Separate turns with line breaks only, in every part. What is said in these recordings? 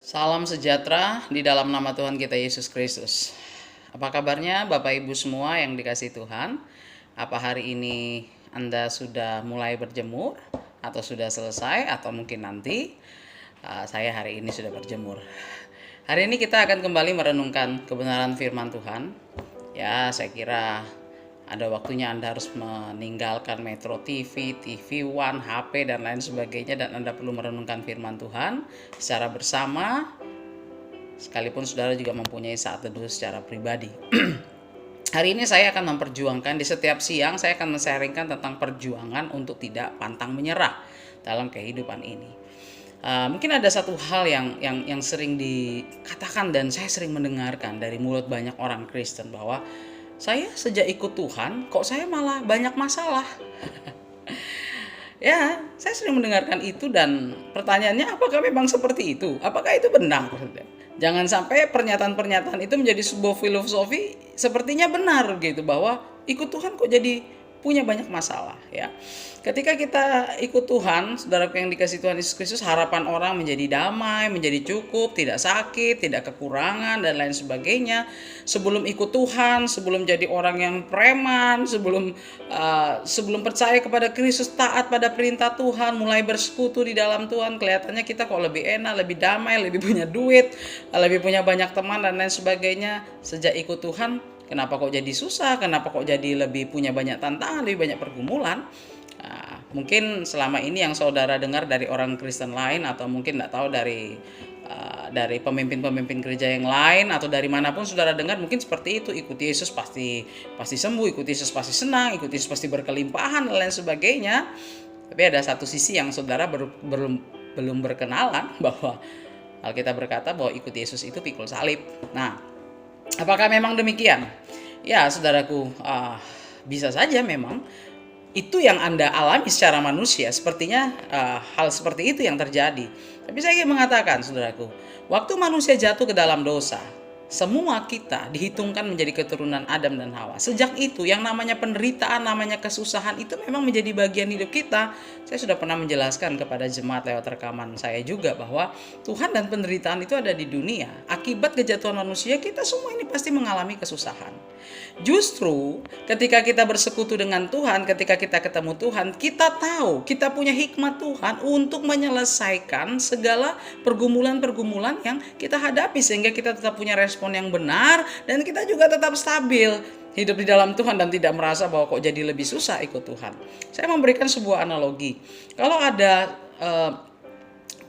Salam sejahtera di dalam nama Tuhan kita Yesus Kristus. Apa kabarnya Bapak Ibu semua yang dikasihi Tuhan? Apa hari ini Anda sudah mulai berjemur atau sudah selesai atau mungkin nanti? Saya hari ini sudah berjemur. Hari ini kita akan kembali merenungkan kebenaran firman Tuhan. Ya, saya kira ada waktunya Anda harus meninggalkan Metro TV, TV One, HP dan lain sebagainya, dan Anda perlu merenungkan firman Tuhan secara bersama, sekalipun saudara juga mempunyai saat teduh secara pribadi. Hari ini saya akan memperjuangkan, di setiap siang saya akan men-sharingkan tentang perjuangan untuk tidak pantang menyerah dalam kehidupan ini. Mungkin ada satu hal yang sering dikatakan dan saya sering mendengarkan dari mulut banyak orang Kristen, bahwa saya sejak ikut Tuhan kok saya malah banyak masalah. Ya, saya sering mendengarkan itu, dan pertanyaannya, apakah memang seperti itu? Apakah itu benar? Jangan sampai pernyataan-pernyataan itu menjadi sebuah filosofi sepertinya benar gitu, bahwa ikut Tuhan kok jadi punya banyak masalah ya. Ketika kita ikut Tuhan, saudaraku yang dikasihi Tuhan Yesus Kristus, harapan orang menjadi damai, menjadi cukup, tidak sakit, tidak kekurangan dan lain sebagainya. Sebelum ikut Tuhan, sebelum jadi orang yang preman, sebelum percaya kepada Kristus, taat pada perintah Tuhan, mulai bersekutu di dalam Tuhan, kelihatannya kita kok lebih enak, lebih damai, lebih punya duit, lebih punya banyak teman dan lain sebagainya. Sejak ikut Tuhan, kenapa kok jadi susah? Kenapa kok jadi lebih punya banyak tantangan, lebih banyak pergumulan? Mungkin selama ini yang saudara dengar dari orang Kristen lain, atau mungkin tidak tahu dari pemimpin-pemimpin gereja yang lain, atau dari manapun saudara dengar, mungkin seperti itu. Ikuti Yesus pasti sembuh, ikuti Yesus pasti senang, ikuti Yesus pasti berkelimpahan dan lain sebagainya. Tapi ada satu sisi yang saudara belum berkenalan, bahwa Alkitab berkata bahwa ikuti Yesus itu pikul salib. Nah, apakah memang demikian? Ya, saudaraku, bisa saja memang itu yang Anda alami secara manusia, sepertinya hal seperti itu yang terjadi. Tapi saya ingin mengatakan, saudaraku, waktu manusia jatuh ke dalam dosa, semua kita dihitungkan menjadi keturunan Adam dan Hawa. Sejak itu yang namanya penderitaan, namanya kesusahan itu memang menjadi bagian hidup kita. Saya sudah pernah menjelaskan kepada jemaat lewat rekaman saya juga, bahwa Tuhan dan penderitaan itu ada di dunia. Akibat kejatuhan manusia, kita semua ini pasti mengalami kesusahan. Justru ketika kita bersekutu dengan Tuhan, ketika kita ketemu Tuhan, kita tahu kita punya hikmat Tuhan untuk menyelesaikan segala pergumulan-pergumulan yang kita hadapi, sehingga kita tetap punya respon yang benar dan kita juga tetap stabil hidup di dalam Tuhan dan tidak merasa bahwa kok jadi lebih susah ikut Tuhan. Saya memberikan sebuah analogi. Kalau ada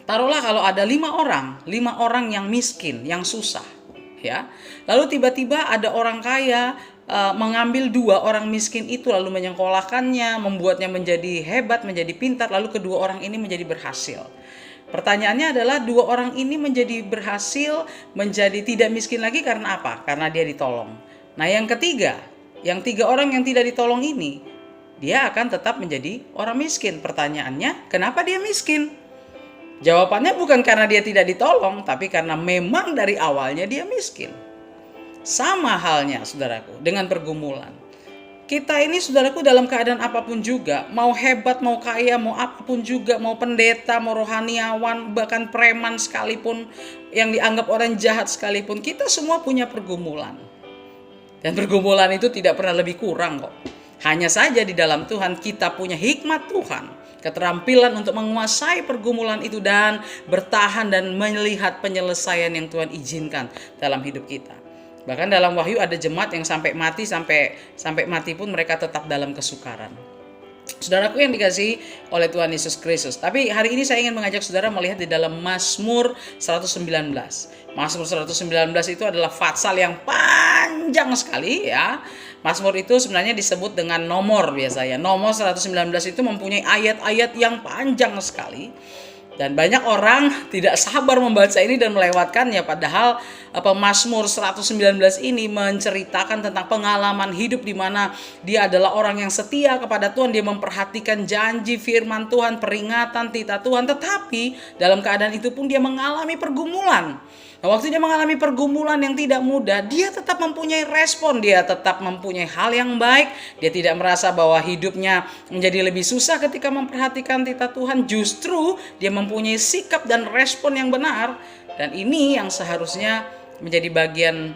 taruhlah kalau ada 5 orang yang miskin, yang susah, ya. Lalu tiba-tiba ada orang kaya mengambil 2 orang miskin itu, lalu menyekolahkannya, membuatnya menjadi hebat, menjadi pintar, lalu kedua orang ini menjadi berhasil. Pertanyaannya adalah, 2 orang ini menjadi berhasil, menjadi tidak miskin lagi karena apa? Karena dia ditolong. Nah, yang ketiga, yang 3 orang yang tidak ditolong ini, dia akan tetap menjadi orang miskin. Pertanyaannya, kenapa dia miskin? Jawabannya bukan karena dia tidak ditolong, tapi karena memang dari awalnya dia miskin. Sama halnya, saudaraku, dengan pergumulan. Kita ini, saudaraku, dalam keadaan apapun juga, mau hebat, mau kaya, mau apapun juga, mau pendeta, mau rohaniawan, bahkan preman sekalipun, yang dianggap orang jahat sekalipun, kita semua punya pergumulan. Dan pergumulan itu tidak pernah lebih kurang kok. Hanya saja di dalam Tuhan kita punya hikmat Tuhan, keterampilan untuk menguasai pergumulan itu dan bertahan dan melihat penyelesaian yang Tuhan izinkan dalam hidup kita. Bahkan dalam Wahyu ada jemaat yang sampai mati pun mereka tetap dalam kesukaran. Saudaraku yang dikasihi oleh Tuhan Yesus Kristus. Tapi hari ini saya ingin mengajak saudara melihat di dalam Mazmur 119. Mazmur 119 itu adalah fatsal yang panjang sekali ya. Mazmur itu sebenarnya disebut dengan nomor biasanya. Nomor 119 itu mempunyai ayat-ayat yang panjang sekali. Dan banyak orang tidak sabar membaca ini dan melewatkannya. Padahal Mazmur 119 ini menceritakan tentang pengalaman hidup di mana dia adalah orang yang setia kepada Tuhan. Dia memperhatikan janji firman Tuhan, peringatan titah Tuhan. Tetapi dalam keadaan itu pun dia mengalami pergumulan. Nah, waktu dia mengalami pergumulan yang tidak mudah, dia tetap mempunyai respon, dia tetap mempunyai hal yang baik. Dia tidak merasa bahwa hidupnya menjadi lebih susah ketika memperhatikan titah Tuhan. Justru dia mempunyai sikap dan respon yang benar. Dan ini yang seharusnya menjadi bagian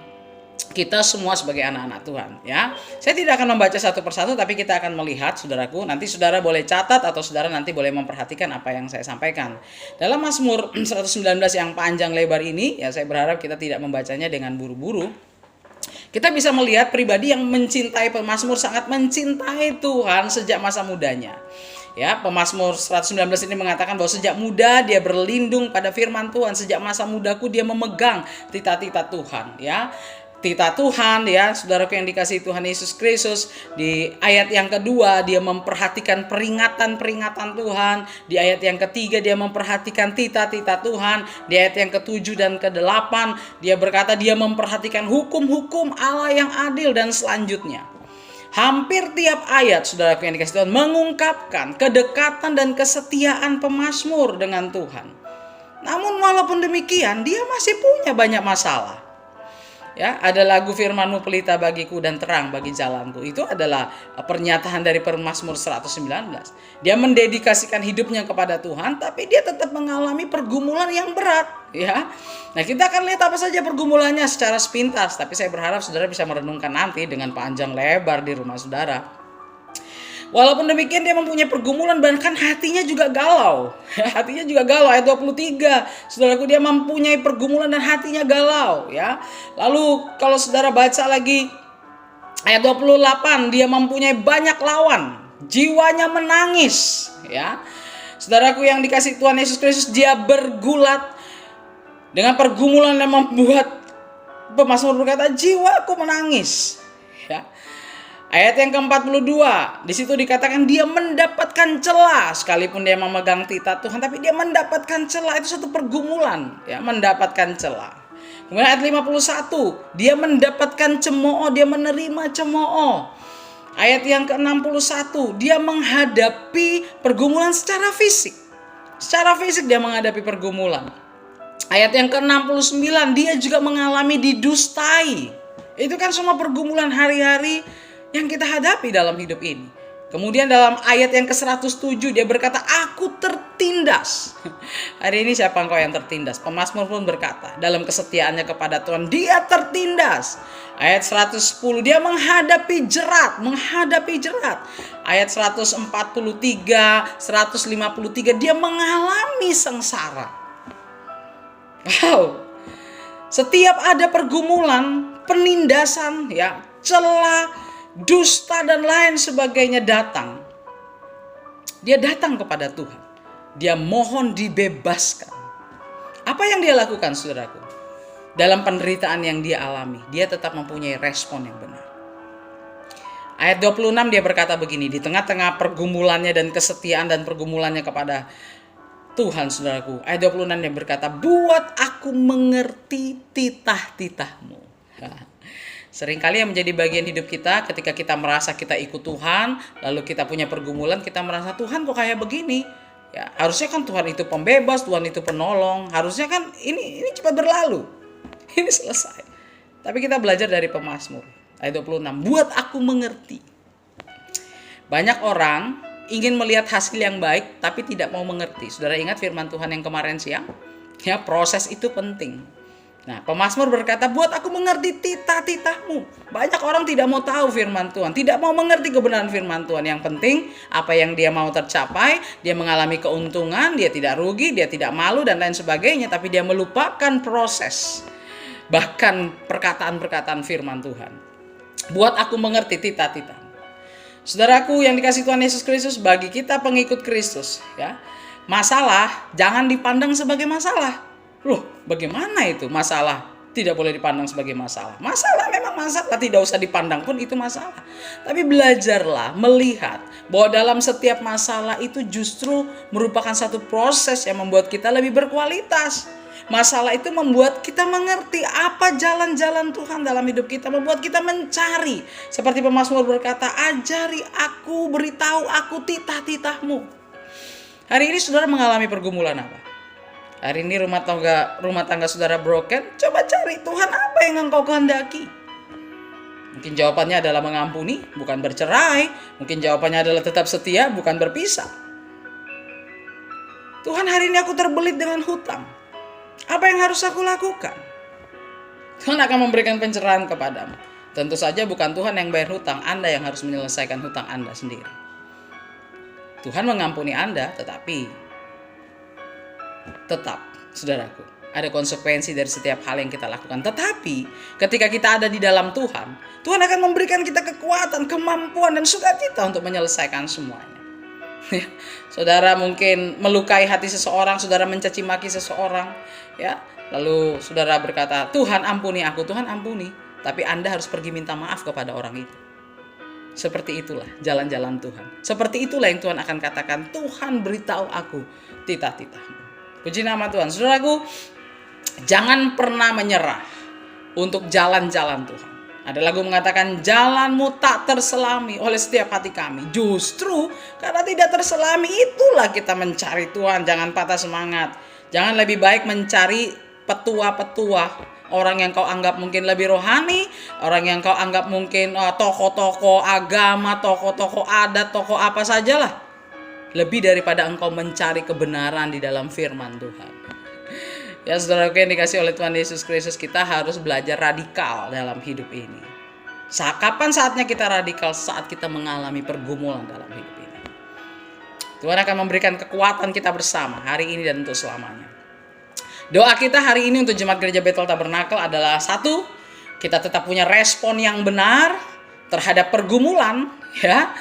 kita semua sebagai anak-anak Tuhan, ya. Saya tidak akan membaca satu persatu, tapi kita akan melihat, saudaraku. Nanti saudara boleh catat atau saudara nanti boleh memperhatikan apa yang saya sampaikan. Dalam Mazmur 119 yang panjang lebar ini, ya saya berharap kita tidak membacanya dengan buru-buru. Kita bisa melihat pribadi yang mencintai pemazmur sangat mencintai Tuhan sejak masa mudanya. Ya, pemazmur 119 ini mengatakan bahwa sejak muda dia berlindung pada firman Tuhan, sejak masa mudaku dia memegang tita-tita Tuhan, ya. Tita Tuhan, ya, saudaraku yang dikasihi Tuhan Yesus Kristus, di ayat yang kedua dia memperhatikan peringatan-peringatan Tuhan, di ayat yang ketiga dia memperhatikan tita-tita Tuhan, di ayat yang ketujuh dan kedelapan dia berkata dia memperhatikan hukum-hukum Allah yang adil, dan selanjutnya hampir tiap ayat, saudaraku yang dikasihi Tuhan, mengungkapkan kedekatan dan kesetiaan pemazmur dengan Tuhan. Namun walaupun demikian dia masih punya banyak masalah. Ya, ada lagu firman-Mu pelita bagiku dan terang bagi jalanku. Itu adalah pernyataan dari pemazmur 119. Dia mendedikasikan hidupnya kepada Tuhan, tapi dia tetap mengalami pergumulan yang berat, ya. Nah, kita akan lihat apa saja pergumulannya secara sepintas, tapi saya berharap saudara bisa merenungkan nanti dengan panjang lebar di rumah saudara. Walaupun demikian dia mempunyai pergumulan, bahkan hatinya juga galau. Hatinya juga galau. Ayat 23, saudaraku, dia mempunyai pergumulan dan hatinya galau, ya. Lalu kalau saudara baca lagi ayat 28, dia mempunyai banyak lawan, jiwanya menangis, ya. Saudaraku yang dikasihi Tuhan Yesus Kristus, dia bergulat dengan pergumulan yang membuat pemazmur berkata, jiwaku menangis, ya. Ayat yang ke-42, di situ dikatakan dia mendapatkan celah, sekalipun dia memegang tita Tuhan, tapi dia mendapatkan celah. Itu satu pergumulan, ya, mendapatkan celah. Kemudian ayat 51, dia mendapatkan cemooh, dia menerima cemooh. Ayat yang ke-61, dia menghadapi pergumulan secara fisik. Secara fisik dia menghadapi pergumulan. Ayat yang ke-69, dia juga mengalami didustai. Itu kan semua pergumulan hari-hari yang kita hadapi dalam hidup ini. Kemudian dalam ayat yang ke-107 dia berkata, aku tertindas. Hari ini siapa engkau yang tertindas? Pemazmur pun berkata, dalam kesetiaannya kepada Tuhan dia tertindas. Ayat 110 dia menghadapi jerat. Ayat 143, 153 dia mengalami sengsara. Wow. Setiap ada pergumulan, penindasan, ya, celah, dusta dan lain sebagainya datang, dia datang kepada Tuhan, dia mohon dibebaskan. Apa yang dia lakukan, saudaraku? Dalam penderitaan yang dia alami, dia tetap mempunyai respon yang benar. Ayat 26 dia berkata begini, di tengah-tengah pergumulannya dan kesetiaan dan pergumulannya kepada Tuhan, saudaraku, ayat 26 dia berkata, buat aku mengerti titah-titahmu. Seringkali yang menjadi bagian hidup kita ketika kita merasa kita ikut Tuhan, lalu kita punya pergumulan, kita merasa Tuhan kok kayak begini. Ya, harusnya kan Tuhan itu pembebas, Tuhan itu penolong. Harusnya kan ini cepat berlalu. Ini selesai. Tapi kita belajar dari pemazmur. Ayat 26, buat aku mengerti. Banyak orang ingin melihat hasil yang baik tapi tidak mau mengerti. Saudara ingat firman Tuhan yang kemarin siang? Ya, proses itu penting. Nah, pemazmur berkata, buat aku mengerti titah-titahmu. Banyak orang tidak mau tahu firman Tuhan, tidak mau mengerti kebenaran firman Tuhan. Yang penting, apa yang dia mau tercapai, dia mengalami keuntungan, dia tidak rugi, dia tidak malu, dan lain sebagainya. Tapi dia melupakan proses, bahkan perkataan-perkataan firman Tuhan. Buat aku mengerti titah-titahmu. Saudaraku yang dikasihi Tuhan Yesus Kristus, bagi kita pengikut Kristus, ya, masalah jangan dipandang sebagai masalah. Loh, bagaimana itu masalah tidak boleh dipandang sebagai masalah? Masalah memang masalah, tidak usah dipandang pun itu masalah. Tapi belajarlah melihat bahwa dalam setiap masalah itu justru merupakan satu proses yang membuat kita lebih berkualitas. Masalah itu membuat kita mengerti apa jalan-jalan Tuhan dalam hidup kita, membuat kita mencari. Seperti pemazmur berkata, ajari aku, beritahu aku titah-titahmu. Hari ini saudara mengalami pergumulan apa? Hari ini rumah tangga saudara broken, coba cari Tuhan apa yang engkau kehendaki. Mungkin jawabannya adalah mengampuni, bukan bercerai. Mungkin jawabannya adalah tetap setia, bukan berpisah. Tuhan, hari ini aku terbelit dengan hutang. Apa yang harus aku lakukan? Tuhan akan memberikan pencerahan kepadamu. Tentu saja bukan Tuhan yang bayar hutang, Anda yang harus menyelesaikan hutang Anda sendiri. Tuhan mengampuni Anda, tetapi tetap, saudaraku, ada konsekuensi dari setiap hal yang kita lakukan. Tetapi ketika kita ada di dalam Tuhan, Tuhan akan memberikan kita kekuatan, kemampuan, dan sukacita untuk menyelesaikan semuanya. Saudara mungkin melukai hati seseorang, saudara mencaci maki seseorang, ya. Lalu saudara berkata, Tuhan ampuni aku, Tuhan ampuni. Tapi Anda harus pergi minta maaf kepada orang itu. Seperti itulah jalan-jalan Tuhan. Seperti itulah yang Tuhan akan katakan, Tuhan beritahu aku titah-titahmu. Puji nama Tuhan. Saudaraku, jangan pernah menyerah untuk jalan-jalan Tuhan. Ada lagu mengatakan, jalanmu tak terselami oleh setiap hati kami. Justru karena tidak terselami itulah kita mencari Tuhan. Jangan patah semangat. Jangan lebih baik mencari petua-petua, orang yang kau anggap mungkin lebih rohani, orang yang kau anggap mungkin tokoh-tokoh agama, tokoh-tokoh adat, tokoh apa sajalah. Lebih daripada engkau mencari kebenaran di dalam firman Tuhan. Ya saudaraku yang dikasih oleh Tuhan Yesus Kristus, kita harus belajar radikal dalam hidup ini. Kapan saatnya kita radikal? Saat kita mengalami pergumulan dalam hidup ini. Tuhan akan memberikan kekuatan kita bersama hari ini dan untuk selamanya. Doa kita hari ini untuk Jemaat Gereja Bethel Tabernakel adalah satu, kita tetap punya respon yang benar terhadap pergumulan, ya.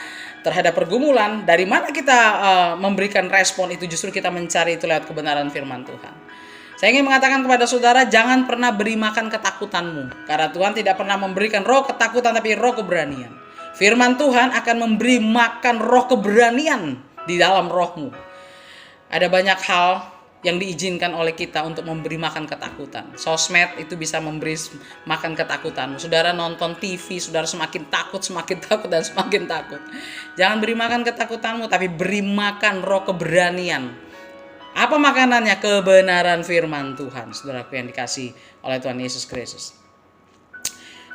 Terhadap pergumulan, dari mana kita memberikan respon itu, justru kita mencari itu lewat kebenaran firman Tuhan. Saya ingin mengatakan kepada saudara, jangan pernah beri makan ketakutanmu, karena Tuhan tidak pernah memberikan roh ketakutan tapi roh keberanian. Firman Tuhan akan memberi makan roh keberanian di dalam rohmu. Ada banyak hal yang diizinkan oleh kita untuk memberi makan ketakutan. Sosmed itu bisa memberi makan ketakutanmu. Saudara nonton TV, saudara semakin takut dan semakin takut. Jangan beri makan ketakutanmu, tapi beri makan roh keberanian. Apa makanannya? Kebenaran firman Tuhan, saudaraku yang dikasih oleh Tuhan Yesus Kristus.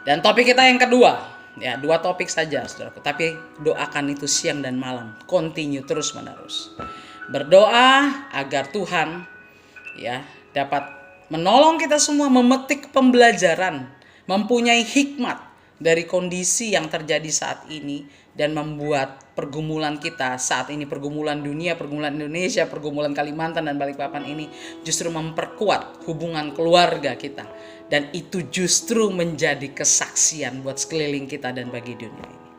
Dan topik kita yang kedua, ya 2 topik saja, saudaraku. Tapi doakan itu siang dan malam, continue terus menerus. Berdoa agar Tuhan ya dapat menolong kita semua memetik pembelajaran, mempunyai hikmat dari kondisi yang terjadi saat ini dan membuat pergumulan kita saat ini, pergumulan dunia, pergumulan Indonesia, pergumulan Kalimantan dan Balikpapan ini justru memperkuat hubungan keluarga kita, dan itu justru menjadi kesaksian buat sekeliling kita dan bagi dunia ini.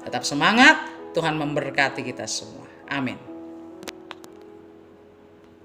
Tetap semangat, Tuhan memberkati kita semua. Amin.